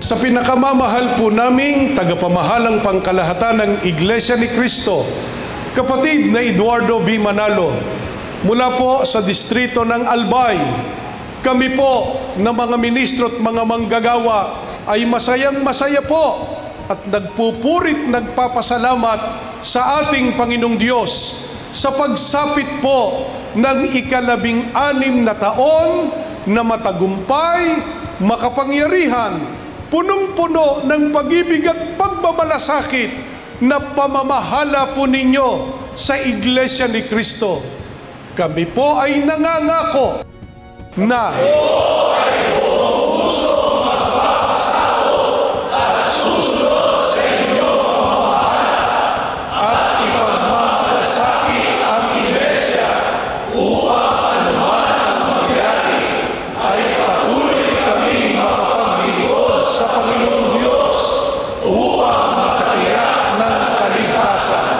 Sa pinakamamahal po naming tagapamahalang pangkalahatan ng Iglesia ni Cristo, kapatid na Eduardo V. Manalo, mula po sa distrito ng Albay, kami po na mga ministro at mga manggagawa ay masayang-masaya po at nagpupurit nagpapasalamat sa ating Panginoong Diyos sa pagsapit po ng ika-16 na taon na matagumpay, makapangyarihan, punong-puno ng pag-ibig at pagmamalasakit na pamamahala po ninyo sa Iglesia ni Cristo. Kami po ay nangangako na sa Panginoong Diyos upang makatiyak ng kaligtasan,